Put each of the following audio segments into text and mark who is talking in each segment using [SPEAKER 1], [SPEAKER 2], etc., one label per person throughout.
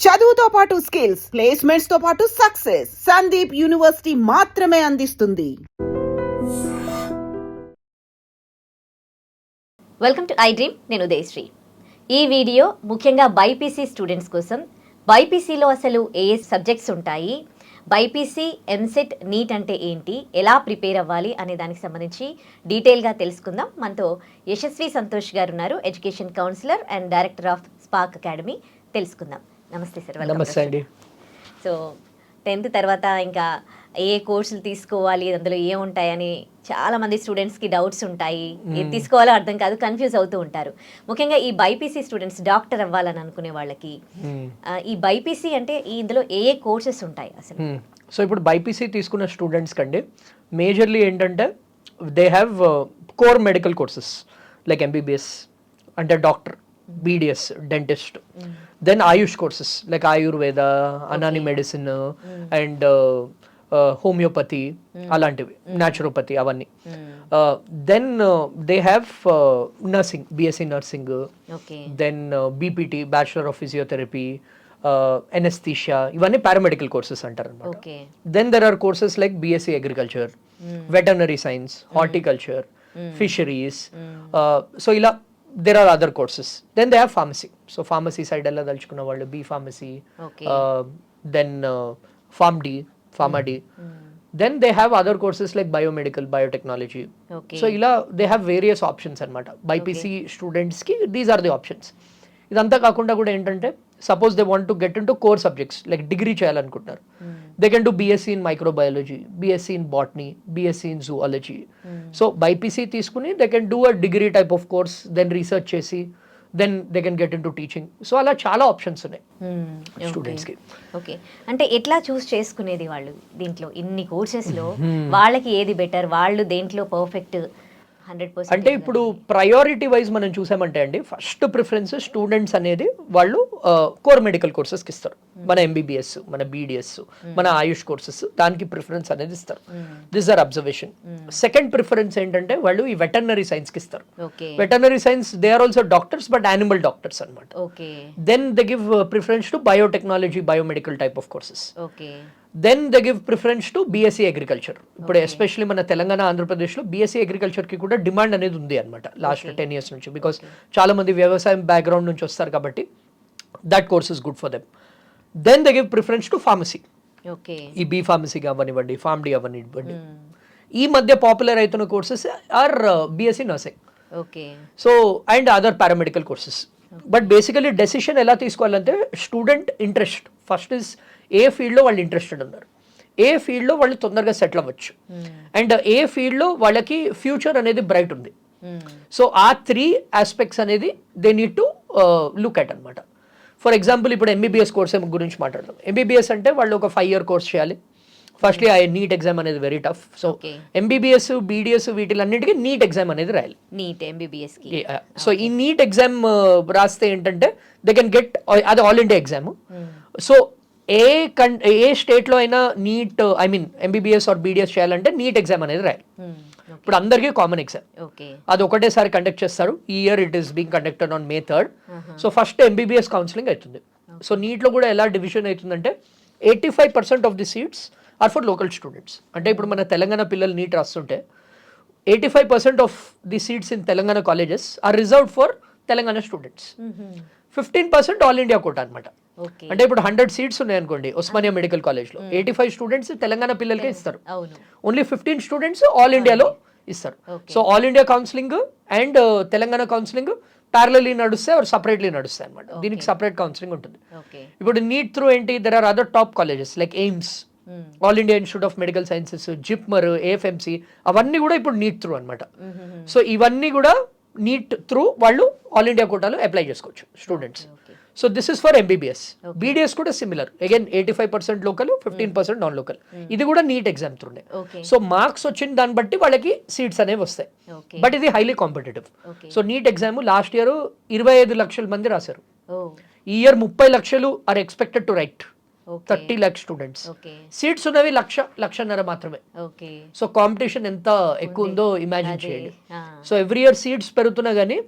[SPEAKER 1] చదువుతో పాటు skills, placements తో పాటు సక్సెస్ సందీప్ యూనివర్సిటీ మాత్రమే అందిస్తుంది.
[SPEAKER 2] Welcome to I dream. నేను ఉదయశ్రీ. ఈ వీడియో ముఖ్యంగా బైపీసీ స్టూడెంట్స్ కోసం. బైపీసీలో అసలు ఏ సబ్జెక్ట్స్ ఉంటాయి, బైపీసీ, ఎంసెట్, నీట్ అంటే ఏంటి, ఎలా ప్రిపేర్ అవ్వాలి అనే దానికి సంబంధించి డీటెయిల్గా తెలుసుకుందాం. మనతో యశస్వి సంతోష్ గారు ఉన్నారు, education counsellor and director of spark academy. తెలుసుకుందాం. నమస్తే సార్.
[SPEAKER 3] నమస్తే అండి.
[SPEAKER 2] సో 10th తర్వాత ఇంకా ఏ కోర్సులు తీసుకోవాలి, అందులో ఏముంటాయని చాలామంది స్టూడెంట్స్కి డౌట్స్ ఉంటాయి. ఏది తీసుకోవాలో అర్థం కాదు, కన్ఫ్యూజ్ అవుతూ ఉంటారు. ముఖ్యంగా ఈ బైపీసీ స్టూడెంట్స్ డాక్టర్ అవ్వాలని అనుకునే వాళ్ళకి ఈ బైపీసీ అంటే ఇందులో ఏ కోర్సెస్ ఉంటాయి అసలు?
[SPEAKER 3] సో ఇప్పుడు బైపీసీ తీసుకున్న స్టూడెంట్స్ కండి మేజర్లీ ఏంటంటే they have core medical courses like MBBS అంటే doctor, BDS dentist, then Ayush courses like Ayurveda, Anani medicine and homeopathy, alantivi, naturopathy avanni. Then they have nursing, BSc nursing, then BPT, Bachelor of Physiotherapy, anesthesia, ivanni paramedical courses antaru anamata. Then there are courses like BSc Agriculture, Veterinary Science, Horticulture, Fisheries, so ila there are other courses. Then they have pharmacy. So pharmacy side alla dalchukunna vallu B pharmacy, then Pharm D, Pharma D. Then they have other courses like biomedical, biotechnology. So ila they have various options anamata. BPC students ki these are the options. ఇదంతా కాకుండా కూడా ఏంటంటే suppose they want to get in to core subjects like degree చేయాలనుకుంటున్నారు, they can do BSc in microbiology, BSc in botany, BSc in zoology. So BiPC తీసుకుని they can do a degree type of course, then research చేసి then they can get in to teaching. So అలా చాలా options ఉన్నాయి స్టూడెంట్స్కి.
[SPEAKER 2] Okay, అంటే ఎట్లా చూస్ చేసుకునేది వాళ్ళు దీంట్లో ఇన్ని కోర్సెస్లో? వాళ్ళకి ఏది బెటర్, వాళ్ళు దేంట్లో పర్ఫెక్ట్ 100%?
[SPEAKER 3] అంటే ఇప్పుడు ప్రయారిటీ వైజ్ మనం చూసామంటే అండి, ఫస్ట్ ప్రిఫరెన్స్ స్టూడెంట్స్ అనేది వాళ్ళు కోర్ మెడికల్ కోర్సెస్కి ఇస్తారు. మన ఎంబీబీఎస్, మన బీడిఎస్, మన ఆయుష్ కోర్సెస్, దానికి ప్రిఫరెన్స్ అనేది ఇస్తారు. This are observation. Second preference ఏంటంటే వాళ్ళు ఈ వెటర్నరీ సైన్స్కి ఇస్తారు. Veterinary science they are also doctors but animal doctors అనమాట. Then they give preference to biotechnology, biomedical type of courses. Then they give preference to BSc agriculture. ఇప్పుడు especially మన తెలంగాణ, ఆంధ్రప్రదేశ్లో BSc అగ్రికల్చర్కి కూడా డిమాండ్ అనేది ఉంది అనమాట లాస్ట్ 10 years నుంచి, because చాలా మంది వ్యవసాయం బ్యాక్గ్రౌండ్ నుంచి వస్తారు కాబట్టి that course is good for them. Then they give preference to pharmacy. ఈ బీ ఫార్మసీగా అవ్వనివ్వండి, ఫార్మ్ డి అవ్వనివ్వండి. ఈ మధ్య పాపులర్ అవుతున్న courses are BSc nursing, so and other paramedical courses. But basically decision ఎలా తీసుకోవాలంటే స్టూడెంట్ ఇంట్రెస్ట్ ఫస్ట్ ఇస్ ఏ ఫీల్డ్లో వాళ్ళు ఇంట్రెస్టెడ్ ఉన్నారు, ఏ ఫీల్డ్లో వాళ్ళు తొందరగా సెటిల్ అవ్వచ్చు, అండ్ ఏ ఫీల్డ్లో వాళ్ళకి ఫ్యూచర్ అనేది బ్రైట్ ఉంది. సో ఆ 3 ఆస్పెక్ట్స్ అనేది they need to look at అనమాట. ఫర్ ఎగ్జాంపుల్ ఇప్పుడు ఎంబీబీఎస్ కోర్స్ గురించి మాట్లాడదాం. ఎంబీబీఎస్ అంటే వాళ్ళు ఒక 5 year కోర్స్ చేయాలి. ఫస్ట్లీ ఆ నీట్ ఎగ్జామ్ అనేది very tough. So MBBS, BDS వీటిలన్నిటికీ నీట్ ఎగ్జామ్ అనేది రాయాలి.
[SPEAKER 2] NEET MBBS.
[SPEAKER 3] సో ఈ నీట్ ఎగ్జామ్ రాస్తే ఏంటంటే దే కెన్ గెట్, అది ఆల్ ఇండియా ఎగ్జామ్. సో ఏ స్టేట్లో అయినా NEET, I mean MBBS or BDS చేయాలంటే నీట్ ఎగ్జామ్ అనేది రాయాలి. ఇప్పుడు అందరికీ కామన్ ఎగ్జామ్, అది ఒకటేసారి కండక్ట్ చేస్తారు. ఈ year it is being conducted on May 3rd. So first MBBS counselling అవుతుంది. సో నీట్లో కూడా ఎలా డివిజన్ అవుతుందంటే 85% of the seats are for local students. అంటే ఇప్పుడు మన తెలంగాణ పిల్లలు నీట్ రాస్తుంటే 85% of the seats in Telangana colleges are reserved for Telangana students. 15% all India quota అనమాట. అంటే ఇప్పుడు 100 సీట్స్ ఉన్నాయనుకోండి ఉస్మానియా మెడికల్ కాలేజ్లో, 85 స్టూడెంట్స్ తెలంగాణ పిల్లలకే ఇస్తారు, ఓన్లీ 15 స్టూడెంట్స్ ఆల్ ఇండియాలో ఇస్తారు. So all India counselling and Telangana counselling parallelly నడుస్తాయి ఆర్ సపరేట్లీ నడుస్తాయి అనమాట. దీనికి సపరేట్ కౌన్సిలింగ్ ఉంటుంది. ఇప్పుడు నీట్ త్రూ ఏంటి, there are other top colleges like AIIMS, all India institute of medical sciences, JIPMER, AFMC, అవన్నీ కూడా ఇప్పుడు నీట్ త్రూ అనమాట. సో ఇవన్నీ కూడా నీట్ త్రూ వాళ్ళు ఆల్ ఇండియా కోటాలో అప్లై చేసుకోవచ్చు students. So this is for MBBS. BDS కూడా similar, again 85% local, 15% non local. ఇది కూడా నీట్ ఎగ్జామ్ త్రూనే. సో మార్క్స్ వచ్చిన దాన్ని బట్టి వాళ్ళకి సీట్స్ అనేవి వస్తాయి. బట్ ఇది highly competitive. So NEET exam last year 25 లక్షల మంది రాశారు. ఈ ఇయర్ 30 లక్షలు are expected to write.
[SPEAKER 2] Okay
[SPEAKER 3] 30 lakh students.
[SPEAKER 2] Okay
[SPEAKER 3] seats ఉన్నవి లక్షన్నర మాత్రమే.
[SPEAKER 2] ఓకే
[SPEAKER 3] సో కాంపిటీషన్ ఎంత ఎక్కువ ఉందో ఇమాజిన్
[SPEAKER 2] అదే.
[SPEAKER 3] చేయండి.
[SPEAKER 2] ఆ.
[SPEAKER 3] సో ఎవ్రీ ఇయర్ సీట్స్ పెరుగుతున్నా కానీ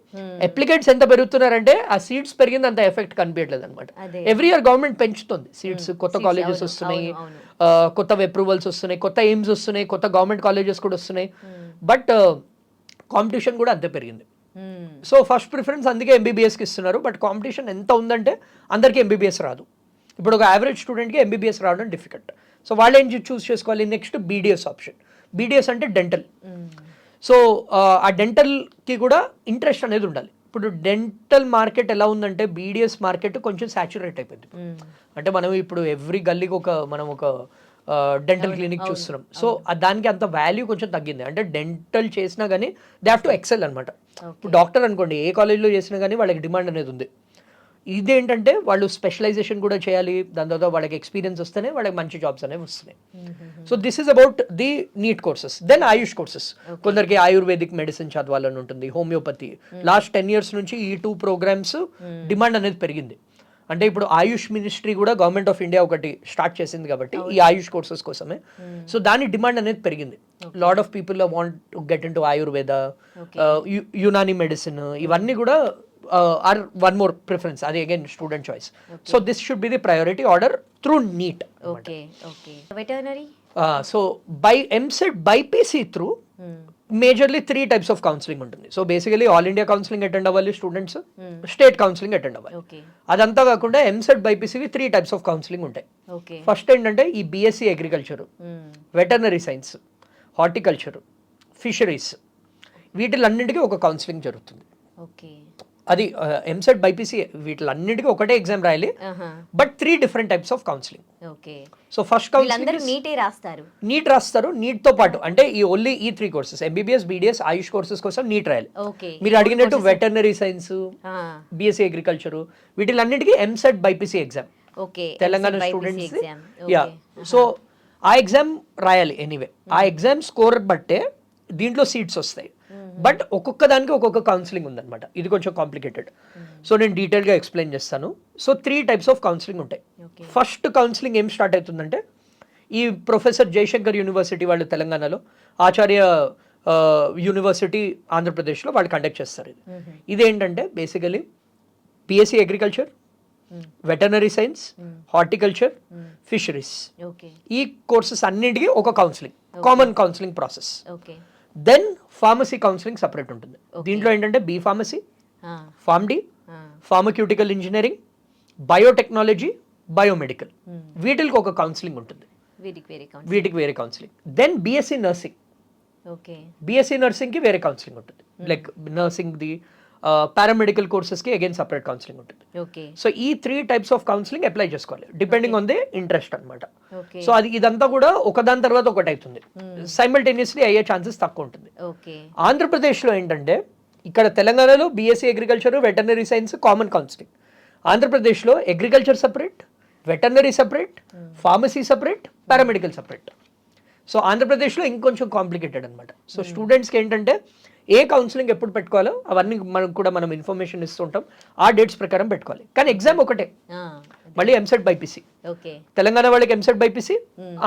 [SPEAKER 3] అప్లికెంట్స్ ఎంత పెరుగుతున్నారంటే ఆ సీట్స్ పెరిగింది అంత ఎఫెక్ట్ కనిపించట్లేదు అనమాట.
[SPEAKER 2] అదే.
[SPEAKER 3] ఎవ్రీ ఇయర్ గవర్నమెంట్ పెంచుతుంది సీట్స్, కొత్త
[SPEAKER 2] Seats,
[SPEAKER 3] కాలేజెస్
[SPEAKER 2] అవును,
[SPEAKER 3] వస్తున్నాయి,
[SPEAKER 2] అవును, అవును.
[SPEAKER 3] కొత్త అప్రూవల్స్ వస్తున్నాయి, కొత్త ఎయిమ్స్ వస్తున్నాయి, కొత్త గవర్నమెంట్ కాలేజెస్ కూడా వస్తున్నాయి. బట్ కాంపిటీషన్ కూడా అంతే పెరిగింది. సో ఫస్ట్ ప్రిఫరెన్స్ అందుకే ఎంబీబీఎస్కి ఇస్తున్నారు. బట్ కాంపిటీషన్ ఎంత ఉందంటే అందరికీ ఎంబీబీఎస్ రాదు. ఇప్పుడు ఒక యావరేజ్ స్టూడెంట్కి ఎంబీబీఎస్ రావడం డిఫికల్ట్. సో వాళ్ళు ఏం చూస్ చేసుకోవాలి, నెక్స్ట్ బీడీఎస్ ఆప్షన్. బీడీఎస్ అంటే డెంటల్. సో ఆ డెంటల్కి కూడా ఇంట్రెస్ట్ అనేది ఉండాలి. ఇప్పుడు డెంటల్ మార్కెట్ ఎలా ఉందంటే బీడీఎస్ మార్కెట్ కొంచెం సాచురేట్ అయిపోయింది. అంటే మనం ఇప్పుడు ఎవ్రీ గల్లీకి మనం ఒక డెంటల్ క్లినిక్ చూస్తున్నాం. సో దానికి అంత వాల్యూ కొంచెం తగ్గింది. అంటే డెంటల్ చేసినా కానీ దే హ్యావ్ టు ఎక్సెల్ అనమాట. ఇప్పుడు డాక్టర్ అనుకోండి, ఏ కాలేజ్లో చేసినా కానీ వాళ్ళకి డిమాండ్ అనేది ఉంది. ఇదేంటంటే వాళ్ళు స్పెషలైజేషన్ కూడా చేయాలి, దాని తర్వాత వాళ్ళకి ఎక్స్పీరియన్స్ వస్తేనే వాళ్ళకి మంచి జాబ్స్ అనేవి వస్తున్నాయి. So this is about the NEET courses. Then AYUSH courses. కొందరికి ఆయుర్వేదిక్ మెడిసిన్ చదవాలని ఉంటుంది, హోమియోపతి. లాస్ట్ 10 years నుంచి ఈ 2 programs డిమాండ్ అనేది పెరిగింది. అంటే ఇప్పుడు ఆయుష్ మినిస్ట్రీ కూడా గవర్నమెంట్ ఆఫ్ ఇండియా ఒకటి స్టార్ట్ చేసింది కాబట్టి ఈ ఆయుష్ కోర్సెస్ కోసమే. సో దాని డిమాండ్ అనేది పెరిగింది. Lot of people want to get in to Ayurveda, Unani medicine, ఇవన్నీ కూడా ఆర్ వన్ మోర్ ప్రిఫరెన్స్. అది again student choice. So this should be the priority order through NEET.
[SPEAKER 2] Okay okay veterinary.
[SPEAKER 3] So by EAMCET BiPC through majorly 3 types ఆఫ్ counselling ఉంటుంది. So basically all India counselling attend అవ్వాలి students, state counselling attend అవ్వాలి.
[SPEAKER 2] Okay
[SPEAKER 3] అదంతా కాకుండా EAMCET బైపీసీవి 3 types ఆఫ్ counselling ఉంటాయి.
[SPEAKER 2] Okay
[SPEAKER 3] first ఏంటంటే ఈ BSc agriculture, veterinary science, horticulture, fisheries, వీటిలన్నింటికి ఒక కౌన్సిలింగ్ జరుగుతుంది.
[SPEAKER 2] ఓకే
[SPEAKER 3] అది ఎంసెట్ బైపీసీ వీటిలన్నింటికి ఒకటే ఎగ్జామ్ రాయాలి, బట్ 3 different types ఆఫ్ కౌన్సిలింగ్.
[SPEAKER 2] ఓకే
[SPEAKER 3] సో ఫస్ట్
[SPEAKER 2] వీళ్ళందరూ నీటే రాస్తారు.
[SPEAKER 3] నీట్ రాస్తారు. నీట్ తో పాటు అంటే ఈ 3 courses MBBS, BDS, Ayush courses కోసం నీట్ రాయాలి.
[SPEAKER 2] ఓకే
[SPEAKER 3] మీరు అడిగినట్టు వెటర్నరీ సైన్స్, బీఎస్సీ అగ్రికల్చర్, వీటిలన్నిటికీ EAMCET BiPC exam.
[SPEAKER 2] Okay
[SPEAKER 3] Telangana students yeah. So ఆ ఎగ్జామ్ రాయాలి ఎనీవే. ఆ ఎగ్జామ్ స్కోర్ బట్టే దీంట్లో సీట్స్ వస్తాయి. బట్ ఒక్కొక్క దానికి ఒక్కొక్క కౌన్సిలింగ్ ఉందన్నమాట. ఇది కొంచెం కాంప్లికేటెడ్. సో నేను డీటెయిల్గా ఎక్స్ప్లెయిన్ చేస్తాను. సో 3 types ఆఫ్ కౌన్సిలింగ్ ఉంటాయి. ఫస్ట్ కౌన్సిలింగ్ ఏం స్టార్ట్ అవుతుందంటే ఈ ప్రొఫెసర్ జయశంకర్ యూనివర్సిటీ వాళ్ళు తెలంగాణలో, ఆచార్య యూనివర్సిటీ ఆంధ్రప్రదేశ్లో వాళ్ళు కండక్ట్ చేస్తారు. ఇదేంటంటే basically BSc agriculture, veterinary science, horticulture, fisheries, ఈ కోర్సెస్ అన్నింటికి ఒక counselling, common counselling process.
[SPEAKER 2] Okay
[SPEAKER 3] then pharmacy counselling separate ఉంటుంది. దీంట్లో ఏంటంటే B pharmacy, PharmD, pharmaceutical engineering, biotechnology, biomedical, వీటికి ఒక కౌన్సిలింగ్ ఉంటుంది. వీటికి వేరే counselling. Then BSc nursing.
[SPEAKER 2] Okay
[SPEAKER 3] BSc నర్సింగ్కి వేరే కౌన్సిలింగ్ ఉంటుంది. లైక్ నర్సింగ్ది, పారామెడికల్ కోర్సెస్కి అగైన్ సపరేట్ కౌన్సిలింగ్ ఉంటుంది.
[SPEAKER 2] ఓకే
[SPEAKER 3] సో ఈ 3 types ఆఫ్ కౌన్సిలింగ్ అప్లై చేసుకోవాలి డిపెండింగ్ ఆన్ ది ఇంట్రెస్ట్ అనమాట. సో అది ఇదంతా కూడా ఒకదాని తర్వాత ఒకటి అవుతుంది. సైమల్టేనియస్లీ అయ్యే ఛాన్సెస్ తక్కువ ఉంటుంది.
[SPEAKER 2] ఓకే
[SPEAKER 3] ఆంధ్రప్రదేశ్లో ఏంటంటే ఇక్కడ తెలంగాణలో BSc agriculture, veterinary science common counselling. ఆంధ్రప్రదేశ్లో agriculture separate, veterinary separate, pharmacy separate, paramedical separate. So ఆంధ్రప్రదేశ్లో ఇంకొంచెం కాంప్లికేటెడ్ అనమాట. సో స్టూడెంట్స్కి ఏంటంటే ఏ కౌన్సిలింగ్ ఎప్పుడు పెట్టుకోవాలో అవన్నీ మనం ఇన్ఫర్మేషన్ ఇస్తుంటాం. ఆ డేట్స్ ప్రకారం పెట్టుకోవాలి. కానీ ఎగ్జామ్ ఒకటే, మళ్ళీ ఎంసెట్ బైపీసీ.
[SPEAKER 2] ఓకే
[SPEAKER 3] తెలంగాణ వాళ్ళకి ఎంసెట్ బైపీసీ,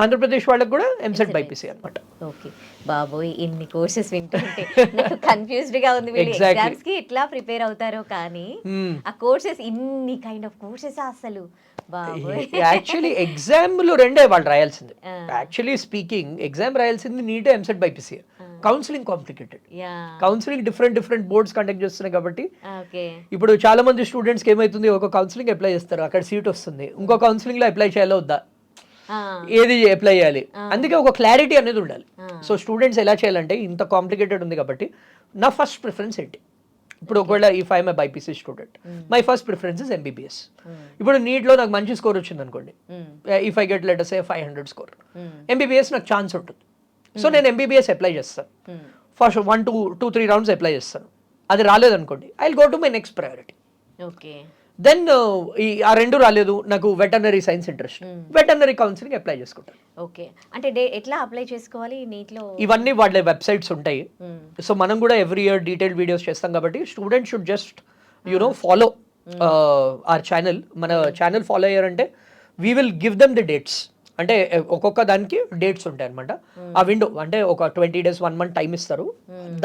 [SPEAKER 3] ఆంధ్రప్రదేశ్ వాళ్ళకి కూడా ఎంసెట్ బైపీసీ అనమాట.
[SPEAKER 2] ఓకే బాబోయ్, ఇన్ని కోర్సెస్ వింటుంటే నాకు కన్ఫ్యూజ్డ్ గా ఉంది. వీళ్ళు ఎగ్జామ్స్ కి ఎట్లా ప్రిపేర్ అవుతారో కానీ ఆ కోర్సెస్ ఇన్ని కైండ్ ఆఫ్ కోర్సెస్ అసలు
[SPEAKER 3] యాక్చువల్లీ ఎగ్జామ్లు రెండే వాళ్ళు రాయాల్సింది. యాక్చువల్లీ స్పీకింగ్ ఎగ్జామ్ రాయాల్సింది NEET, EAMCET BiPC. Counselling complicated. Counselling different boards conduct చేస్తున్నాయి కాబట్టి ఇప్పుడు చాలా మంది స్టూడెంట్స్ కి ఏమైతుంది, ఒక కౌన్సిలింగ్ అప్లై చేస్తారు, అక్కడ సీట్ వస్తుంది, ఇంకో కౌన్సిలింగ్ లో అప్లై చేయాలో వద్దా, ఏది అప్లై చేయాలి, అందుకే ఒక క్లారిటీ అనేది ఉండాలి. సో స్టూడెంట్స్ ఎలా చేయాలంటే ఇంత కాంప్లికేటెడ్ ఉంది కాబట్టి నా ఫస్ట్ ప్రిఫరెన్స్ ఏంటి, ఇప్పుడు ఒకవేళ if I'm a BiPC student my first preference is MBBS. ఇప్పుడు నీట్లో నాకు మంచి స్కోర్ వచ్చింది అనుకోండి, if I get let us say 500 score, MBBS నాకు ఛాన్స్ ఉంటుంది. సో నేను ఎంబీబీఎస్ అప్లై చేస్తాను. ఫస్ట్ 1-2-3 rounds అప్లై చేస్తాను. అది రాలేదనుకోండి, I will go to my next priority.
[SPEAKER 2] Okay
[SPEAKER 3] then ఆ 2 రాలేదు, నాకు veterinary science interest, veterinary counselling apply చేసుకుంటాను.
[SPEAKER 2] ఓకే అంటే ఎట్లా అప్లై చేసుకోవాలి నీట్లో?
[SPEAKER 3] ఇవన్నీ వాళ్ళ వెబ్సైట్స్ ఉంటాయి. సో మనం కూడా ఎవ్రీ ఇయర్ డీటెయిల్డ్ వీడియోస్ చేస్తాం కాబట్టి student should just follow our channel. మన ఛానల్ ఫాలో అయ్యారంటే we will give them the dates. అంటే ఒక్కొక్క దానికి డేట్స్ ఉంటాయి అనమాట. ఆ విండో అంటే ఒక 20 days 1 month టైం ఇస్తారు.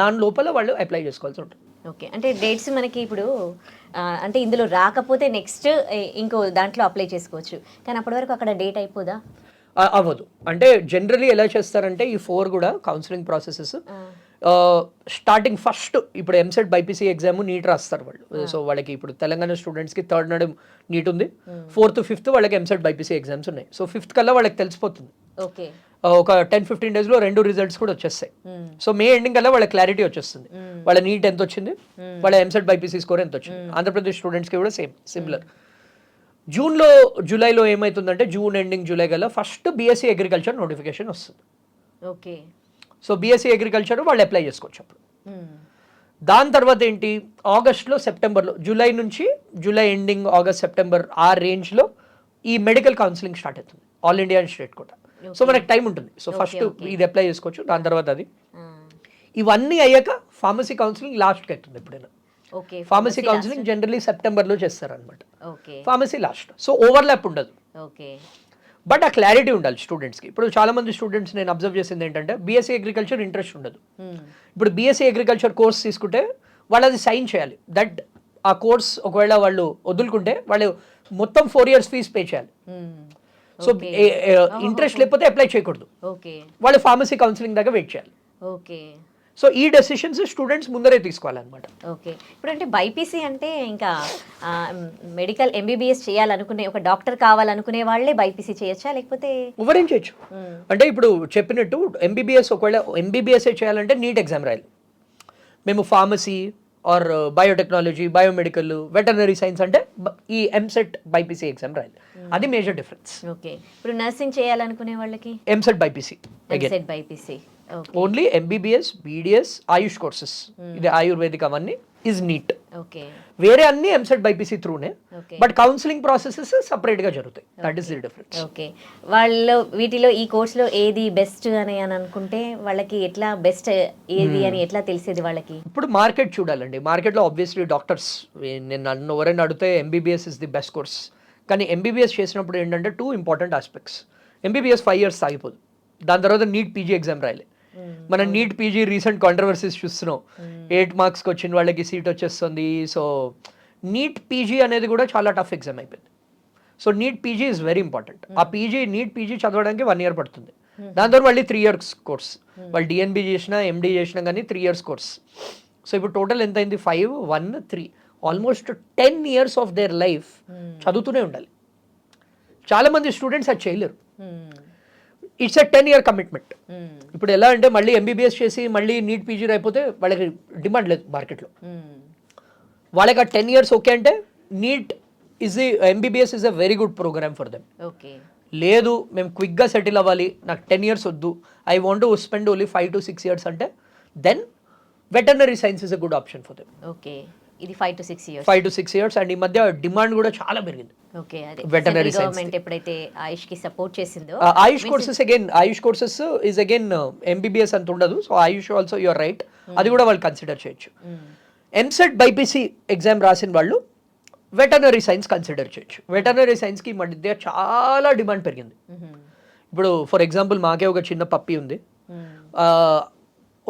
[SPEAKER 3] దాని లోపల వాళ్ళు అప్లై చేసుకోవాల్సి ఉంటుంది.
[SPEAKER 2] ఓకే, అంటే డేట్స్ మనకి ఇప్పుడు అంటే ఇందులో రాకపోతే నెక్స్ట్ ఇంకో దాంట్లో అప్లై చేసుకోవచ్చు, కానీ అప్పటి వరకు అక్కడ డేట్ అయిపోదా?
[SPEAKER 3] అవ్వదు. అంటే జనరలీ ఎలా చేస్తారంటే ఈ 4 కూడా కౌన్సిలింగ్ ప్రాసెసెస్ స్టార్టింగ్ ఫస్ట్ ఇప్పుడు ఎంసెట్ బైపీసీ ఎగ్జామ్ నీట్ రాస్తారు వాళ్ళు. సో వాళ్ళకి ఇప్పుడు తెలంగాణ స్టూడెంట్స్కి 3rd నాడు నీట్ ఉంది, 4th 5th వాళ్ళకి ఎంసెట్ బైపీసీ ఎగ్జామ్స్ ఉన్నాయి. సో 5th కల్లా వాళ్ళకి తెలిసిపోతుంది.
[SPEAKER 2] ఓకే,
[SPEAKER 3] ఒక 10-15 daysలో 2 రిజల్ట్స్ కూడా వచ్చేస్తాయి. సో మే ఎండింగ్ కల్లా వాళ్ళ క్లారిటీ వచ్చేస్తుంది, వాళ్ళ నీట్ ఎంత వచ్చింది, వాళ్ళ ఎంసెట్ బైపీసీ స్కోర్ ఎంత వచ్చింది. ఆంధ్రప్రదేశ్ స్టూడెంట్స్కి కూడా సిమిలర్. జూలైలో ఏమవుతుందంటే జూన్ ఎండింగ్ జూలై కల్లా ఫస్ట్ బీఎస్సీ అగ్రికల్చర్ నోటిఫికేషన్ వస్తుంది.
[SPEAKER 2] ఓకే,
[SPEAKER 3] సో బీఎస్సీ అగ్రికల్చర్ వాళ్ళు అప్లై చేసుకోవచ్చు అప్పుడు. దాని తర్వాత ఏంటి, ఆగస్ట్లో సెప్టెంబర్లో, జూలై ఎండింగ్ ఆగస్ట్ సెప్టెంబర్ ఆ రేంజ్లో ఈ మెడికల్ కౌన్సిలింగ్ స్టార్ట్ అవుతుంది, ఆల్ ఇండియా అండ్ స్టేట్ కూడా. సో మనకి టైం ఉంటుంది. సో ఫస్ట్ ఇది అప్లై చేసుకోవచ్చు, దాని తర్వాత అది. ఇవన్నీ అయ్యాక ఫార్మసీ కౌన్సిలింగ్ లాస్ట్కి అవుతుంది ఎప్పుడైనా. ఫార్మసీ కౌన్సిలింగ్ జనరలీ సెప్టెంబర్లో చేస్తారనమాట. Pharmacy last. సో ఓవర్లాప్ ఉండదు, బట్ ఆ క్లారిటీ ఉండాలి స్టూడెంట్స్కి. ఇప్పుడు చాలా మంది స్టూడెంట్స్ నేను అబ్జర్వ్ చేసింది ఏంటంటే బీఎస్సీ అగ్రికల్చర్ ఇంట్రెస్ట్ ఉండదు. ఇప్పుడు బీఎస్సీ అగ్రికల్చర్ కోర్స్ తీసుకుంటే వాళ్ళు అది సైన్ చేయాలి, దట్ ఆ కోర్స్ ఒకవేళ వాళ్ళు వదులుకుంటే వాళ్ళు మొత్తం 4 years ఫీజు పే చేయాలి. సో ఇంట్రెస్ట్ లేకపోతే అప్లై చేయకూడదు, వాళ్ళు ఫార్మసీ కౌన్సిలింగ్ దాకా వెయిట్ చేయాలి. సో ఈ డెసిషన్స్ స్టూడెంట్స్ ముందరే తీసుకోవాలన్నమాట.
[SPEAKER 2] ఓకే, ఇప్పుడు అంటే బైపీసీ అంటే ఇంకా మెడికల్ ఎంబీబీఎస్ చేయాలనుకునే ఒక డాక్టర్ కావాలనుకునే వాళ్ళే బైపీసీ చేయొచ్చా, లేకపోతే
[SPEAKER 3] ఎవరేం చేయొచ్చు? అంటే ఇప్పుడు చెప్పినట్టు ఎంబీబీఎస్ ఒకవేళ ఎంబీబీఎస్ చేయాలంటే నీట్ ఎగ్జామ్ రాయాలి. మేము pharmacy or biotechnology, biomedical, veterinary science అంటే ఈ ఎంసెట్ బైపీసీ ఎగ్జామ్ రాయాలి. అది మేజర్ డిఫరెన్స్.
[SPEAKER 2] ఓకే, ఇప్పుడు నర్సింగ్ చేయాలనుకునే వాళ్ళకి
[SPEAKER 3] EAMCET BiPC,
[SPEAKER 2] EAMCET BiPC
[SPEAKER 3] only MBBS, BDS, Ayush courses, ఇది ఆయుర్వేదిక్ అవన్నీ ఇస్ నీట్. వేరే అన్ని ఎంసెట్ బైపీసీ త్రూనే, బట్ కౌన్సిలింగ్ ప్రాసెసెస్ సపరేట్ గా జరుగుతాయి. That is the difference.
[SPEAKER 2] Okay, వాళ్ళు వీటిలో ఈ కోర్సులో ఏది బెస్ట్ అని అనుకుంటే వాళ్ళకి ఎట్లా బెస్ట్ ఏది అని ఎట్లా తెలిసేది వాళ్ళకి?
[SPEAKER 3] ఇప్పుడు మార్కెట్ చూడాలండి. మార్కెట్లో ఆబ్వియస్లీ డాక్టర్స్, నేను నన్ను ఎవరైనా అడిగితే MBBS is the best course. కానీ ఎంబీబీఎస్ చేసినప్పుడు ఏంటంటే 2 important ఆస్పెక్ట్స్. ఎంబీబీఎస్ 5 years సాగిపోదు, దాని తర్వాత నీట్ పీజీ ఎగ్జామ్ రాయాలి. మనం నీట్ పీజీ రీసెంట్ కాంట్రవర్సీస్ చూస్తున్నాం, 8 marksకి వచ్చిన వాళ్ళకి సీట్ వచ్చేస్తుంది. సో నీట్ పీజీ అనేది కూడా చాలా టఫ్ ఎగ్జామ్ అయిపోయింది. So NEET PG is very important. ఆ నీట్ పీజీ చదవడానికి 1 year పడుతుంది, దాని తర్వాత మళ్ళీ 3 years కోర్స్. వాళ్ళు డిఎన్బి చేసినా ఎండి చేసినా కానీ 3 years కోర్స్. సో ఇప్పుడు టోటల్ ఎంత అయింది? 5, 1, 3, almost 10 years of their life చదువుతూనే ఉండాలి. చాలా మంది స్టూడెంట్స్ అది చేయలేరు. It's a 10 year commitment. ఇప్పుడు ఎలా అంటే మళ్ళీ ఎంబీబీఎస్ చేసి మళ్ళీ నీట్ పీజీ అయిపోతే వాళ్ళకి డిమాండ్ లేదు మార్కెట్లో. వాళ్ళకి ఆ 10 years ఓకే అంటే NEET MBBS is a very good programme for them. లేదు మేము క్విక్గా సెటిల్ అవ్వాలి, నాకు 10 years వద్దు, I want to spend only 5 to 6 years అంటే then veterinary science is a good option for them.
[SPEAKER 2] Okay, ఇది 5 to 6 years.
[SPEAKER 3] 5 to 6 years, and ఈ మధ్య డిమాండ్ కూడా చాలా పెరిగింది.
[SPEAKER 2] ఓకే, అదే
[SPEAKER 3] వెటర్నరీ సైన్స్
[SPEAKER 2] గవర్నమెంట్ ఎప్పుడైతే ఆయుష్ కి సపోర్ట్ చేసిందో,
[SPEAKER 3] ఆయుష్ కోర్సెస్ ఇస్ అగైన్ ఎంబీబీఎస్ అంత ఉండదు. So Ayush also your right, అది కూడా వాళ్ళు కన్సిడర్ చేయొచ్చు. ఎంసెట్ బైపీసీ ఎగ్జామ్ రాసిన వాళ్ళు వెటర్నరీ సైన్స్ కన్సిడర్ చేయొచ్చు. వెటర్నరీ సైన్స్కి ఈ మధ్య చాలా డిమాండ్ పెరిగింది. ఇప్పుడు ఫర్ ఎగ్జాంపుల్ మాకే ఒక చిన్న పప్పి ఉంది,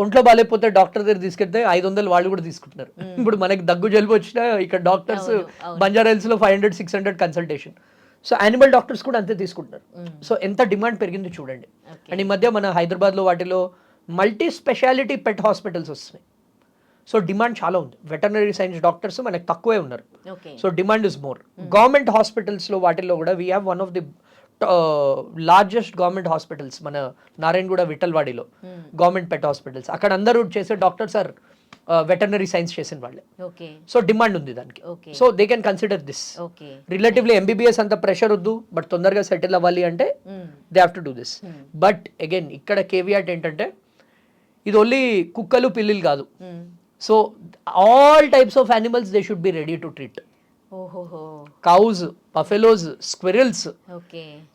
[SPEAKER 3] ఒంట్లో బాగాలేకపోతే డాక్టర్ దగ్గర తీసుకెళ్తే 500 వాళ్ళు కూడా తీసుకుంటున్నారు. ఇప్పుడు మనకి దగ్గు జలుబు వచ్చినా ఇక్కడ డాక్టర్స్ బంజారా హిల్స్ లో 500-600 కన్సల్టేషన్. సో యానిమల్ డాక్టర్స్ కూడా అంతే తీసుకుంటున్నారు. సో ఎంత డిమాండ్ పెరిగింది చూడండి. అండ్ ఈ మధ్య మన హైదరాబాద్ లో వాటిలో మల్టీ స్పెషాలిటీ పెట్ హాస్పిటల్స్ వస్తున్నాయి. సో డిమాండ్ చాలా ఉంది. వెటర్నరీ సైన్స్ డాక్టర్స్ మనకు తక్కువే ఉన్నారు. So demand is more. Government hospitals లో వాటిల్లో కూడా we have one of the largest government hospitals మన నారాయణగూడ విఠల్వాడిలో గవర్నమెంట్ పెట్ హాస్పిటల్స్. అక్కడ అందరూ చేసే డాక్టర్స్ ఆర్ వెటర్నరీ సైన్స్ చేసిన వాళ్ళే. సో డిమాండ్ ఉంది దానికి. So they can consider this. Relatively MBBS అంత ప్రెషర్ వద్దు, బట్ తొందరగా సెటిల్ అవ్వాలి అంటే they have to do this. But again ఇక్కడ కేవియాట్ ఏంటంటే ఇది ఓన్లీ కుక్కలు పిల్లులు కాదు. So all types of animals they should be ready to treat. Cows, buffaloes, squirrels.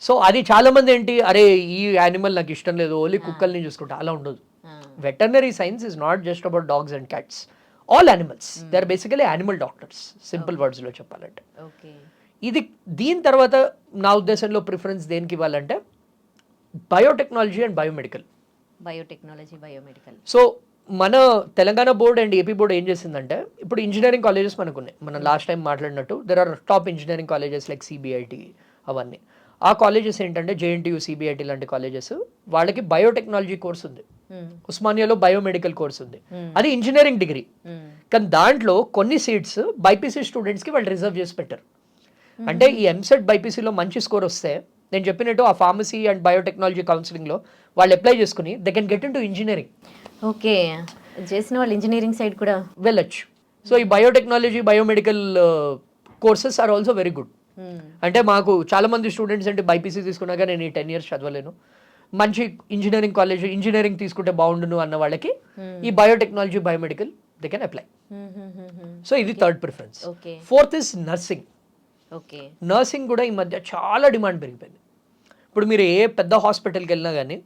[SPEAKER 3] So అది చాలా మంది ఏంటి, అరే ఈ యానిమల్ నాకు ఇష్టం లేదు, ఓన్లీ కుక్కల్ని చూసుకుంటా, అలా ఉండదు. Veterinary science is not just about dogs and cats, all animals. They are basically animal doctors, simple words లో చెప్పాలంటే. ఇది దీని తర్వాత నా ఉద్దేశంలో ప్రిఫరెన్స్ దేనికి ఇవ్వాలంటే biotechnology and biomedical.
[SPEAKER 2] Biotechnology, biomedical.
[SPEAKER 3] So మన Telangana board and AP board ఏం చేసిందంటే ఇప్పుడు ఇంజనీరింగ్ కాలేజెస్ మనకు ఉన్నాయి. మనం లాస్ట్ టైం మాట్లాడినట్టు there are top engineering colleges like CBIT అవన్నీ. ఆ కాలేజెస్ ఏంటంటే జేఎన్టీయూ, సిబిఐటి లాంటి కాలేజెస్ వాళ్ళకి బయోటెక్నాలజీ కోర్స్ ఉంది, ఉస్మానియాలో బయోమెడికల్ కోర్స్ ఉంది, అది ఇంజనీరింగ్ డిగ్రీ. కానీ దాంట్లో కొన్ని సీట్స్ బైపీసీ స్టూడెంట్స్కి వాళ్ళు రిజర్వ్ చేసి పెట్టారు. అంటే ఈ ఎంసెట్ బైపీసీలో మంచి స్కోర్ వస్తే నేను చెప్పినట్టు ఆ ఫార్మసీ అండ్ బయోటెక్నాలజీ కౌన్సిలింగ్లో వాళ్ళు అప్లై చేసుకుని they can get in to engineering.
[SPEAKER 2] Okay, చేసిన వాళ్ళు ఇంజనీరింగ్ సైడ్ కూడా
[SPEAKER 3] వెళ్ళొచ్చు. సో ఈ biotechnology, biomedical courses are also very good. అంటే మాకు చాలా మంది స్టూడెంట్స్ అంటే బైపీసీ తీసుకున్నాక నేను ఈ 10 years చదవలేను, మంచి ఇంజనీరింగ్ కాలేజ్ ఇంజనీరింగ్ తీసుకుంటే బాగుండును అన్న వాళ్ళకి ఈ biotechnology, biomedical they can apply. So ఇది third preference. Fourth is nursing.
[SPEAKER 2] Okay,
[SPEAKER 3] nursing కూడా ఈ మధ్య చాలా డిమాండ్ పెరిగిపోయింది. ఇప్పుడు మీరు ఏ పెద్ద హాస్పిటల్కి వెళ్ళినా కానీ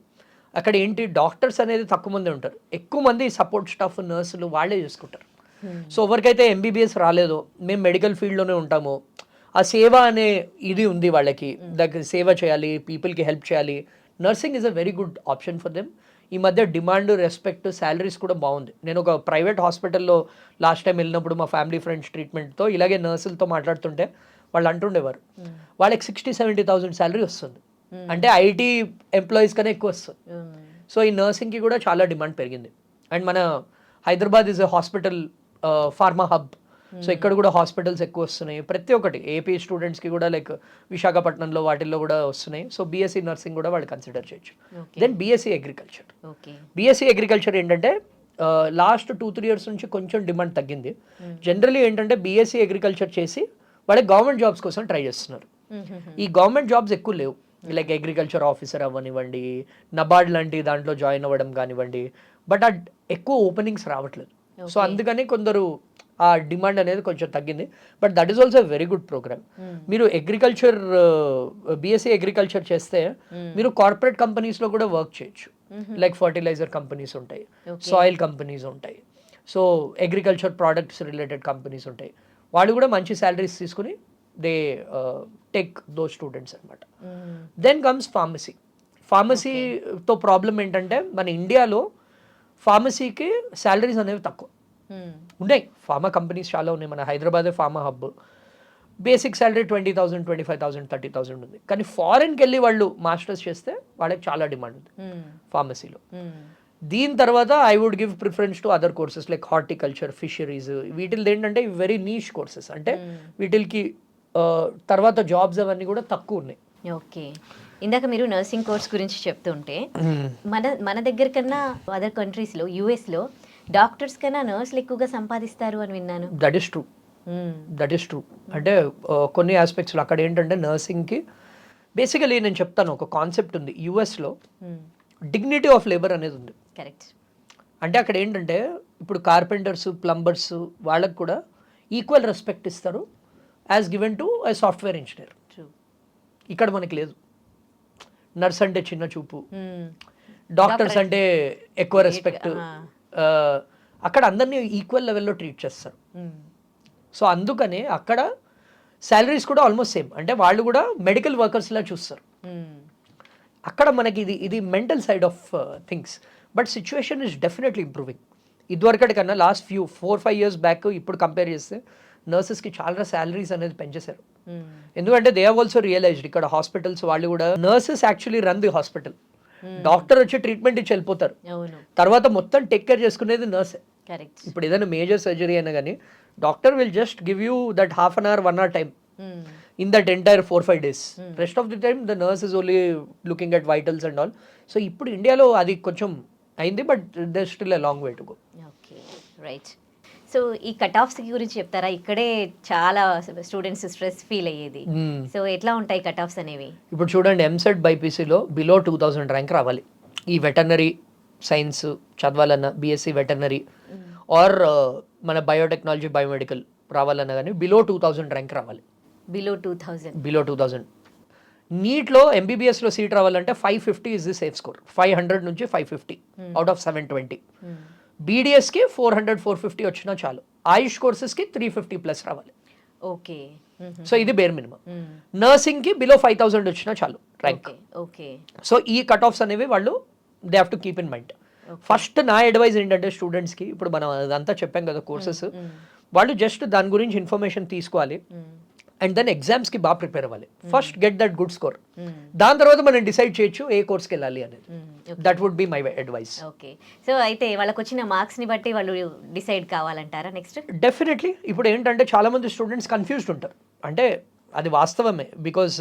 [SPEAKER 3] అక్కడ ఏంటి డాక్టర్స్ అనేది తక్కువ మంది ఉంటారు, ఎక్కువ మంది సపోర్ట్ స్టాఫ్, నర్సులు వాళ్ళే చూసుకుంటారు. సో ఎవరికైతే ఎంబీబీఎస్ రాలేదో మేము మెడికల్ ఫీల్డ్లోనే ఉంటామో ఆ సేవ అనే ఇది ఉంది వాళ్ళకి, దగ్గర సేవ చేయాలి, పీపుల్కి హెల్ప్ చేయాలి. Nursing is a very good option for them. ఈ మధ్య డిమాండ్, రెస్పెక్ట్, శాలరీస్ కూడా బాగుంది. నేను ఒక ప్రైవేట్ హాస్పిటల్లో లాస్ట్ టైం వెళ్ళినప్పుడు మా ఫ్యామిలీ ఫ్రెండ్స్ ట్రీట్మెంట్తో ఇలాగే నర్సులతో మాట్లాడుతుంటే వాళ్ళు అంటుండేవారు వాళ్ళకి 60,000-70,000 శాలరీ వస్తుంది, అంటే ఐటీ ఎంప్లాయీస్ కన్నా ఎక్కువ వస్తుంది. సో ఈ నర్సింగ్కి కూడా చాలా డిమాండ్ పెరిగింది. అండ్ మన Hyderabad is a hospital pharma hub. So ఇక్కడ కూడా హాస్పిటల్స్ ఎక్కువ వస్తున్నాయి. ప్రతి ఒక్కటి ఏపీ స్టూడెంట్స్కి కూడా లైక్ విశాఖపట్నంలో వాటిల్లో కూడా వస్తున్నాయి. సో బీఎస్సీ నర్సింగ్ కూడా వాళ్ళు కన్సిడర్ చేయొచ్చు. Then BSc agriculture. BSc agriculture ఏంటంటే లాస్ట్ 2-3 years నుంచి కొంచెం డిమాండ్ తగ్గింది. జనరలీ ఏంటంటే బీఎస్సీ అగ్రికల్చర్ చేసి వాళ్ళకి గవర్నమెంట్ జాబ్స్ కోసం ట్రై చేస్తున్నారు. ఈ గవర్నమెంట్ జాబ్స్ ఎక్కువ లేవు, లైక్ అగ్రికల్చర్ ఆఫీసర్ అవ్వనివ్వండి, నబార్డ్ లాంటి దాంట్లో జాయిన్ అవ్వడం కానివ్వండి, బట్ ఆ ఎక్కువ ఓపెనింగ్స్ రావట్లేదు. సో అందుకని కొందరు ఆ డిమాండ్ అనేది కొంచెం తగ్గింది. But that is also very good programme. మీరు అగ్రికల్చర్ బీఎస్సీ అగ్రికల్చర్ చేస్తే మీరు కార్పొరేట్ కంపెనీస్లో కూడా వర్క్ చేయొచ్చు. లైక్ ఫర్టిలైజర్ కంపెనీస్ ఉంటాయి, సాయిల్ కంపెనీస్ ఉంటాయి, so agriculture products related companies ఉంటాయి. వాళ్ళు కూడా మంచి శాలరీస్ తీసుకుని దే టేక్ దో స్టూడెంట్స్ అనమాట. Then comes pharmacy. ఫార్మసీతో ప్రాబ్లం ఏంటంటే మన ఇండియాలో ఫార్మసీకి శాలరీస్ అనేవి తక్కువ ఉన్నాయి. ఫార్మా కంపెనీస్ చాలా ఉన్నాయి, మన హైదరాబాదే ఫార్మా హబ్. బేసిక్ శాలరీ 20,000, 25,000, 30,000 ఉంది. కానీ ఫారెన్కి వెళ్ళి వాళ్ళు మాస్టర్స్ చేస్తే వాళ్ళకి చాలా డిమాండ్ ఉంది ఫార్మసీలో. దీని తర్వాత I would give preference to other courses like horticulture, fisheries. వీటిల్లో ఏంటంటే వెరీ నీష్ కోర్సెస్, అంటే వీటికి తర్వాత జాబ్స్ అవన్నీ కూడా తక్కువ ఉన్నాయి.
[SPEAKER 2] ఓకే, ఇందాక మీరు నర్సింగ్ కోర్స్ గురించి చెప్తుంటే మన దగ్గర కన్నా అదర్ కంట్రీస్లో, యూఎస్లో డాక్టర్స్ కన్నా నర్సులు ఎక్కువగా సంపాదిస్తారు అని విన్నాను.
[SPEAKER 3] That is true. అంటే కొన్ని ఆస్పెక్ట్స్లో అక్కడ ఏంటంటే నర్సింగ్కి బేసికలీ నేను చెప్తాను, ఒక కాన్సెప్ట్ ఉంది యూఎస్లో, డిగ్నిటీ ఆఫ్ లేబర్ అనేది ఉంది.
[SPEAKER 2] కరెక్ట్.
[SPEAKER 3] అంటే అక్కడ ఏంటంటే ఇప్పుడు కార్పెంటర్స్, ప్లంబర్స్ వాళ్ళకు కూడా ఈక్వల్ రెస్పెక్ట్ ఇస్తారు as given to A software engineer. ఇక్కడ మనకి లేదు. నర్స్ అంటే చిన్న చూపు, డాక్టర్స్ అంటే ఎక్కువ రెస్పెక్ట్. అక్కడ అందరినీ ఈక్వల్ లెవెల్లో ట్రీట్ చేస్తారు. సో అందుకనే అక్కడ శాలరీస్ కూడా ఆల్మోస్ట్ సేమ్, అంటే వాళ్ళు కూడా మెడికల్ వర్కర్స్లా చూస్తారు. అక్కడ మనకి ఇది mental side of things. But situation is definitely improving. ఇదివరకటి కన్నా లాస్ట్ 4-5 years బ్యాక్ ఇప్పుడు కంపేర్ చేస్తే నర్సెస్కి చాలా శాలరీస్ అనేది పెంచేశారు. ఎందుకంటే దే హావ్ ఆల్సో రియలైజ్డ్ ఇక్కడ హాస్పిటల్స్ వాళ్ళు కూడా nurses actually run the hospital. Doctor వచ్చి ట్రీట్మెంట్ ఇచ్చి వెళ్ళిపోతారు, తర్వాత మొత్తం టేక్ కేర్ చేసుకునేది నర్సే. ఇప్పుడు ఏదైనా మేజర్ సర్జరీ అయినా కానీ doctor will just give you that 1/2 hour 1 hour time in that entire 4-5 days. Rest of the time the nurse is only looking at vitals and all. So ఇప్పుడు ఇండియాలో అది కొంచెం అయింది, but there still a long way to go.
[SPEAKER 2] Okay, right. So ఈ cut offs గురించి చెప్తారా? ఇక్కడే చాలా స్టూడెంట్స్ స్ట్రెస్ ఫీల్ అయ్యేది. సో ఎట్లా ఉంటాయి కట్ ఆఫ్స్ అనేవి?
[SPEAKER 3] ఇప్పుడు చూడండి, ఎంసెట్ బైపీసీలో బిలో 2000 ర్యాంక్ రావాలి. ఈ వెటర్నరీ సైన్స్ చదవాలన్నా, బీఎస్సీ వెటర్నరీ ఆర్ మన బయోటెక్నాలజీ, బయోమెడికల్ రావాలన్నా కానీ బిలో 2000 ర్యాంక్ రావాలి.
[SPEAKER 2] బిలో 2000.
[SPEAKER 3] నీట్లో ఎంబీబీఎస్లో సీట్ రావాలంటే 550 ఇస్ ది సేఫ్ స్కోర్. 500 నుంచి 550 అవుట్ ఆఫ్ 720. బీడీఎస్కి 400-450 వచ్చినా చాలు. ఆయుష్ కోర్సెస్కి 350+ రావాలి.
[SPEAKER 2] ఓకే.
[SPEAKER 3] సో ఇది బేర్ మినిమం. నర్సింగ్కి బిలో 5,000 వచ్చినా చాలు ర్యాంక్.
[SPEAKER 2] ఓకే.
[SPEAKER 3] సో ఈ కట్ ఆఫ్స్ అనేవి వాళ్ళు they have to keep in mind. First నా అడ్వైజ్ ఏంటంటే స్టూడెంట్స్కి, ఇప్పుడు మనం అదంతా చెప్పాం కదా కోర్సెస్, వాళ్ళు జస్ట్ దాని గురించి ఇన్ఫర్మేషన్ తీసుకోవాలి అండ్ దెన్ ఎగ్జామ్స్కి బాగా ప్రిపేర్ అవ్వాలి. First get that good score, దాని తర్వాత మనం డిసైడ్ చేయొచ్చు ఏ కోర్స్కి వెళ్ళాలి అనేది. That would be my advice.
[SPEAKER 2] Okay. So అయితే వాళ్ళకి వచ్చిన మార్క్స్ని బట్టి వాళ్ళు డిసైడ్ కావాలంటారా నెక్స్ట్?
[SPEAKER 3] డెఫినెట్లీ. ఇప్పుడు ఏంటంటే చాలా మంది స్టూడెంట్స్ కన్ఫ్యూజ్డ్ ఉంటారు, అంటే అది వాస్తవమే, బికాజ్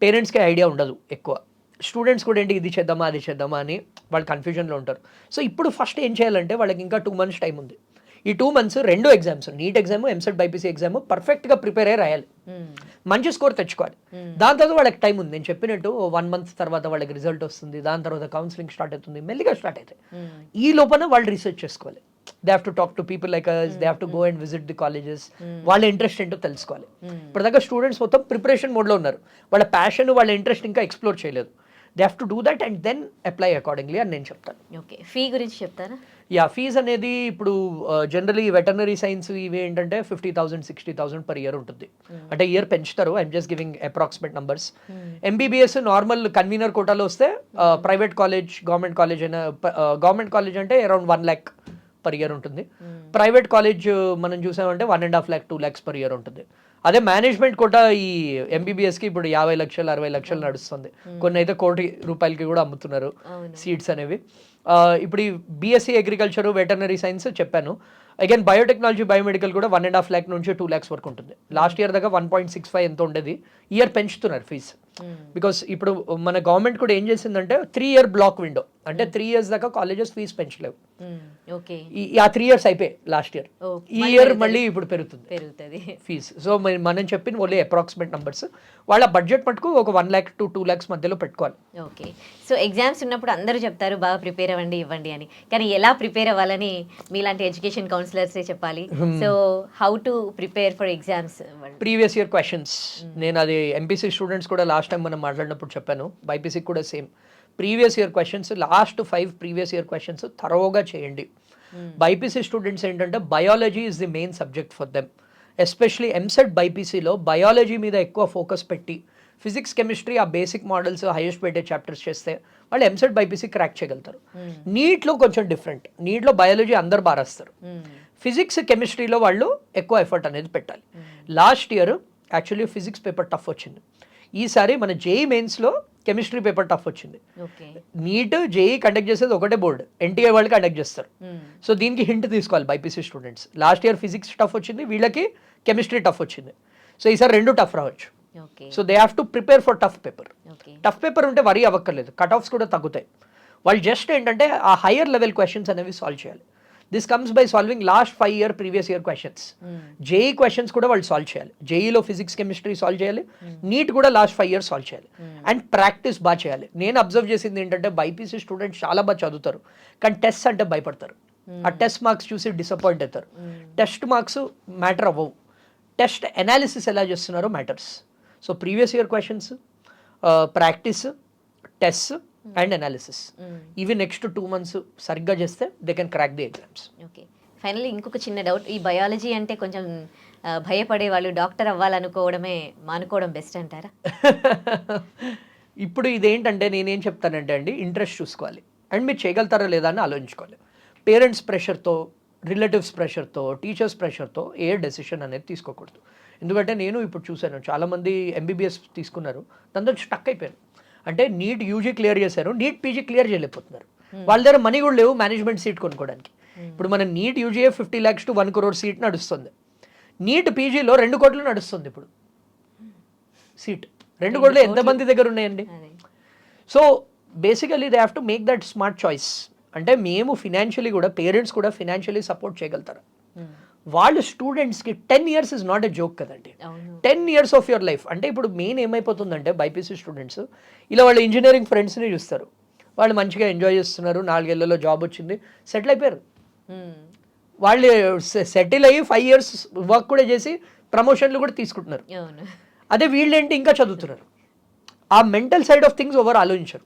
[SPEAKER 3] పేరెంట్స్కి ఐడియా ఉండదు ఎక్కువ. స్టూడెంట్స్ కూడా ఏంటి ఇది చేద్దామా అది చేద్దామా అని వాళ్ళు కన్ఫ్యూజన్లో ఉంటారు. సో ఇప్పుడు ఫస్ట్ ఏం చేయాలంటే వాళ్ళకి ఇంకా 2 months టైం ఉంది. ఈ 2 months 2 exams, NEET exam, EAMCET BiPC exam పర్ఫెక్ట్గా ప్రిపేర్ అయ్యి రాయాలి, మంచి స్కోర్ తెచ్చుకోవాలి. దాని తర్వాత వాళ్ళకి టైం ఉంది. నేను చెప్పినట్టు 1 month తర్వాత వాళ్ళకి రిజల్ట్ వస్తుంది, దాని తర్వాత కౌన్సిలింగ్ స్టార్ట్ అవుతుంది, మెల్లిగా స్టార్ట్ అవుతాయి. ఈ లోపల వాళ్ళు రీసెర్చ్ చేసుకోవాలి. They have to talk to people like us, they have to go and visit the colleges, వాళ్ళ ఇంట్రెస్ట్ ఏంటో తెలుసుకోవాలి. ఇప్పటిదాకా స్టూడెంట్స్ మొత్తం ప్రిపరేషన్ మోడ్లో ఉన్నారు, వాళ్ళ ప్యాషన్ వాళ్ళ ఇంట్రెస్ట్ ఇంకా ఎక్స్ప్లోర్ చేయలేదు. They have to do that and then apply accordingly అని నేను చెప్తాను.
[SPEAKER 2] ఓకే. ఫీ గురించి చెప్తారా?
[SPEAKER 3] యా, ఫీజ్ అనేది ఇప్పుడు జనరలీ వెటర్నరీ సైన్స్ ఇవి ఏంటంటే 50,000 60,000 per year ఉంటుంది. అంటే ఇయర్ పెంచుతారు. I'm just giving approximate numbers. MBBS normal convener కోటాలో వస్తే ప్రైవేట్ కాలేజ్, గవర్నమెంట్ కాలేజ్ అయినా, గవర్నమెంట్ కాలేజ్ అంటే అరౌండ్ 1 lakh per year ఉంటుంది. ప్రైవేట్ కాలేజ్ మనం చూసామంటే 1.5 lakh 2 lakhs per year ఉంటుంది. అదే మేనేజ్మెంట్ కోటా ఈ ఎంబీబీఎస్కి ఇప్పుడు 50 లక్షలు 60 లక్షలు నడుస్తుంది. కొన్ని అయితే 1 కోటి రూపాయలకి కూడా అమ్ముతున్నారు సీట్స్ అనేవి. ఇప్పుడు ఈ బీఎస్సీ అగ్రికల్చర్, వెటర్నరీ సైన్స్ చెప్పాను. అగైన్ బయోటెక్నాలజీ, బయోమెడికల్ కూడా 1.5 lakh నుంచి 2 lakhs వరకు ఉంటుంది. లాస్ట్ ఇయర్ దాకా 1.65 ఎంత ఉండేది, ఇయర్ పెంచుతున్నారు ఫీజు. బికాస్ ఇప్పుడు మన గవర్నమెంట్ కూడా ఏం చేసిందంటే 3 year బ్లాక్ విండో, అంటే 3 years దాకా కాలేజెస్ ఫీజు పెంచలేవు. ఆ 3 years అయిపోయి లాస్ట్ ఇయర్, ఈ ఇయర్ మళ్ళీ ఇప్పుడు పెరుగుతుంది ఫీజు. సో మనం చెప్పిన ఓన్లీ అప్రాక్సిమేట్ నంబర్స్. వాళ్ళ బడ్జెట్ మటుకు ఒక 1 lakh to 2 lakhs మధ్యలో పెట్టుకోవాలి.
[SPEAKER 2] ఓకే. సో ఎగ్జామ్స్ ఉన్నప్పుడు అందరూ చెప్తారు బాగా ప్రిపేర్ అవ్వండి ఇవ్వండి అని, కానీ ఎలా ప్రిపేర్ అవ్వాలని మీలాంటి ఎడ్యుకేషన్ కౌన్సిలర్సే చెప్పాలి. So how to prepare for exams?
[SPEAKER 3] Previous year questions, నేను అది ఎంపీసీ స్టూడెంట్స్ కూడా లాస్ట్ టైం మనం మాట్లాడినప్పుడు చెప్పాను, బైపీసీకి కూడా same. Previous year questions, last 5 previous year questions థరోగా చేయండి. బైపీసీ స్టూడెంట్స్ ఏంటంటే biology is the main subject for them. Especially EAMCET బైపీసీలో బయాలజీ మీద ఎక్కువ ఫోకస్ పెట్టి ఫిజిక్స్, కెమిస్ట్రీ, ఆ basic models highest weighted chapters చేస్తే వాళ్ళు ఎంసెట్ బైపీసీ క్రాక్ చేయగలుగుతారు. నీట్లో కొంచెం డిఫరెంట్, నీట్లో బయాలజీ అందరు బాగా రాస్తారు, ఫిజిక్స్, కెమిస్ట్రీలో వాళ్ళు ఎక్కువ ఎఫర్ట్ అనేది పెట్టాలి. Last year actually physics paper tough వచ్చింది. ఈసారి మన జేఈ మెయిన్స్లో కెమిస్ట్రీ పేపర్ టఫ్ వచ్చింది. నీట్, జేఈ కండక్ట్ చేసేది ఒకటే బోర్డు, ఎన్టీఏ వాళ్ళు కండక్ట్ చేస్తారు. సో దీనికి హింట్ తీసుకోవాలి BiPC students. Last year physics tough వచ్చింది, వీళ్ళకి కెమిస్ట్రీ టఫ్ వచ్చింది. సో ఈసారి 2 టఫ్ రావచ్చు. So they have to prepare for tough paper. Tough paper ఉంటే వరీ అవ్వక్కర్లేదు, కట్ ఆఫ్స్ కూడా తగ్గుతాయి. వాళ్ళు జస్ట్ ఏంటంటే ఆ హయ్యర్ లెవెల్ క్వశ్చన్స్ అనేవి సాల్వ్ చేయాలి. This comes by solving last 5 year previous year questions. JEE questions కూడా వాళ్ళు సాల్వ్ చేయాలి. జేఈలో ఫిజిక్స్, కెమిస్ట్రీ సాల్వ్ చేయాలి, నీట్ కూడా లాస్ట్ 5 years సాల్వ్ చేయాలి. అండ్ ప్రాక్టీస్ బాగా చేయాలి. నేను అబ్జర్వ్ చేసింది ఏంటంటే బైపీసీ స్టూడెంట్స్ చాలా బాగా చదువుతారు, కానీ టెస్ట్ అంటే భయపడతారు. ఆ టెస్ట్ మార్క్స్ చూసి డిసప్పాయింట్ అవుతారు. టెస్ట్ మార్క్స్ మ్యాటర్ అవ్వవు, టెస్ట్ అనాలిసిస్ ఎలా చేస్తున్నారో matters. So previous year questions, practice, test and analysis, ఇవి నెక్స్ట్ 2 months సరిగ్గా చేస్తే they can crack the exams.
[SPEAKER 2] Okay. Finally ఇంకొక చిన్న డౌట్, ఈ బయాలజీ అంటే కొంచెం భయపడే వాళ్ళు డాక్టర్ అవ్వాలనుకోవడమే మానుకోవడం బెస్ట్ అంటారా?
[SPEAKER 3] ఇప్పుడు ఇదేంటంటే నేనేం చెప్తానంటే అండి, ఇంట్రెస్ట్ చూసుకోవాలి అండ్ మీరు చేయగలుగుతారా లేదా అని ఆలోచించుకోవాలి. పేరెంట్స్ ప్రెషర్తో, రిలేటివ్స్ ప్రెషర్తో, టీచర్స్ ప్రెషర్తో ఏ డెసిషన్ అనేది తీసుకోకూడదు. ఎందుకంటే నేను ఇప్పుడు చూశాను చాలామంది ఎంబీబీఎస్ తీసుకున్నారు, దాంతో స్టక్ అయిపోయారు. అంటే నీట్ యూజీ క్లియర్ చేశారు, నీట్ పీజీ క్లియర్ చేయలేకపోతున్నారు. వాళ్ళ దగ్గర మనీ కూడా లేవు మేనేజ్మెంట్ సీట్ కొనుక్కోవడానికి. ఇప్పుడు మన NEET UG 50 lakhs to 1 crore seat నడుస్తుంది. నీట్ పీజీలో 2 కోట్లు నడుస్తుంది ఇప్పుడు సీట్. 2 కోట్లు ఎంతమంది దగ్గర ఉన్నాయండి? So basically they have to make that smart choice. అంటే మేము ఫినాన్షియలీ కూడా, పేరెంట్స్ కూడా ఫినాన్షియలీ సపోర్ట్ చేయగలుగుతారు. వాళ్ళు స్టూడెంట్స్కి 10 years is not a joke కదండి. 10 years ఆఫ్ యువర్ లైఫ్. అంటే ఇప్పుడు మెయిన్ ఏమైపోతుందంటే బైపీసీ స్టూడెంట్స్ ఇలా వాళ్ళు ఇంజనీరింగ్ ఫ్రెండ్స్ని చూస్తారు, వాళ్ళు మంచిగా ఎంజాయ్ చేస్తున్నారు, 4 ఏళ్లలో జాబ్ వచ్చింది, సెటిల్ అయిపోయారు. వాళ్ళు సెటిల్ అయ్యి 5 years వర్క్ కూడా చేసి ప్రమోషన్లు కూడా తీసుకుంటున్నారు. అదే వీళ్ళేంటి ఇంకా చదువుతున్నారు. ఆ mental side of things over ఆలోచించరు.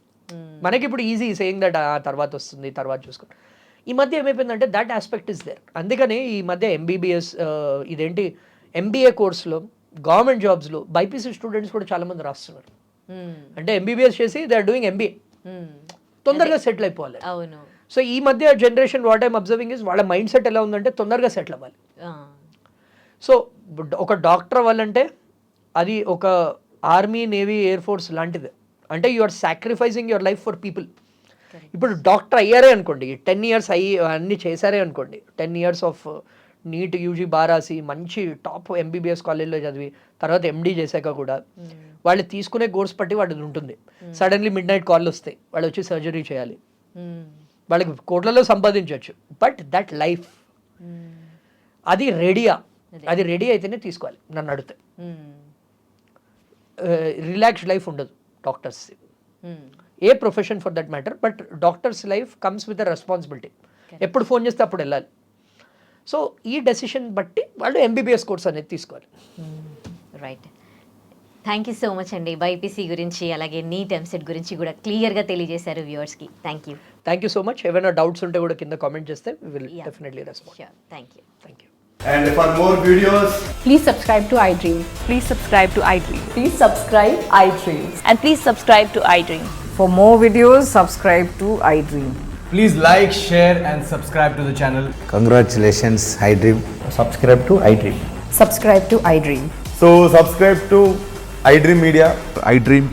[SPEAKER 3] మనకి ఇప్పుడు ఈజీ సేయింగ్ దట్ తర్వాత వస్తుంది, తర్వాత చూసుకుంటారు. ఈ మధ్య ఏమైపోయిందంటే దట్ ఆస్పెక్ట్ ఇస్ దేర్. అందుకని ఈ మధ్య ఎంబీబీఎస్ ఇదేంటి ఎంబీఏ కోర్సులో గవర్నమెంట్ జాబ్స్లో బైపీసీ స్టూడెంట్స్ కూడా చాలామంది రాస్తున్నారు. అంటే ఎంబీబీఎస్ చేసి దే ఆర్ డూయింగ్ ఎంబీఏ, తొందరగా సెటిల్ అయిపోవాలి.
[SPEAKER 2] అవును.
[SPEAKER 3] సో ఈ మధ్య generation what I'm observing is వాళ్ళ మైండ్ సెట్ ఎలా ఉందంటే తొందరగా సెటిల్ అవ్వాలి. సో ఒక డాక్టర్ అవ్వాలంటే అది ఒక ఆర్మీ, నేవీ, ఎయిర్ ఫోర్స్ లాంటిది. అంటే you are sacrificing your life for people. ఇప్పుడు డాక్టర్ అయ్యారే అనుకోండి, 10 years అన్నీ చేశారే అనుకోండి, 10 years ఆఫ్ నీట్ యూజీ బాగా రాసి మంచి టాప్ ఎంబీబీఎస్ కాలేజ్లో చదివి తర్వాత ఎండీ చేశాక కూడా వాళ్ళు తీసుకునే కోర్స్ బట్టి వాటిది ఉంటుంది. సడన్లీ మిడ్ నైట్ కాల్ వస్తాయి, వాళ్ళు వచ్చి సర్జరీ చేయాలి, వాళ్ళకి కోట్లలో సంపాదించవచ్చు. బట్ దట్ లైఫ్ అది రెడీయా? అది రెడీ అయితేనే తీసుకోవాలి నన్ను అడిగితే. రిలాక్స్డ్ లైఫ్ ఉండదు doctors, A profession for that matter. But doctors life comes with a responsibility. ఎప్పుడు ఫోన్ చేస్తే అప్పుడు వెళ్ళాలి. సో ఈ డెసిషన్ బట్టి వాళ్ళు ఎంబీబీఎస్ కోర్స్ అనేది తీసుకోవాలి.
[SPEAKER 2] Right. Thank you so much అండి. బైపీసీ గురించి అలాగే నీట్ ఎంసెట్ గురించి కూడా క్లియర్గా తెలియజేశారు వ్యూవర్స్కి. Thank you.
[SPEAKER 3] Thank you so much. ఏమైనా డౌట్స్ ఉంటే కూడా కింద కామెంట్ చేస్తే we will definitely respond.
[SPEAKER 2] Sure. Thank you.
[SPEAKER 3] Thank you.
[SPEAKER 4] And for more videos,
[SPEAKER 5] Please subscribe to iDream.
[SPEAKER 6] Please subscribe to iDream.
[SPEAKER 5] Please subscribe iDream.
[SPEAKER 6] And please subscribe to iDream.
[SPEAKER 5] For more videos, subscribe to iDream.
[SPEAKER 4] please like, share and subscribe to the channel.
[SPEAKER 7] Congratulations, iDream. Subscribe to iDream.
[SPEAKER 5] Subscribe to iDream.
[SPEAKER 4] So subscribe to iDream Media.
[SPEAKER 8] iDream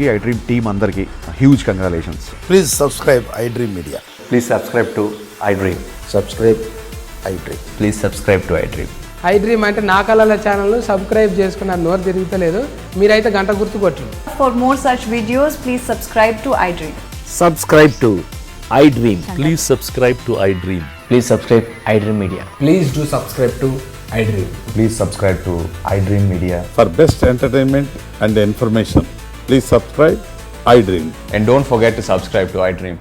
[SPEAKER 8] team అందరికి huge congratulations.
[SPEAKER 7] Please subscribe iDream Media.
[SPEAKER 9] Please subscribe to iDream.
[SPEAKER 7] Subscribe iDream.
[SPEAKER 9] Please subscribe to iDream.
[SPEAKER 10] iDream అంటే నా కళల ఛానల్ను subscribe చేసుకున్న నోరు తిరుగుతలేదు, మీరైతే గంట గుర్తు కొట్టండి.
[SPEAKER 6] For more such videos, please subscribe to iDream.
[SPEAKER 7] Subscribe to iDream.
[SPEAKER 8] Please subscribe to iDream.
[SPEAKER 9] Please subscribe iDream Media.
[SPEAKER 4] Please do subscribe to iDream.
[SPEAKER 9] Please subscribe to iDream Media.
[SPEAKER 8] For best entertainment and information, please subscribe iDream.
[SPEAKER 9] And don't forget to subscribe to iDream.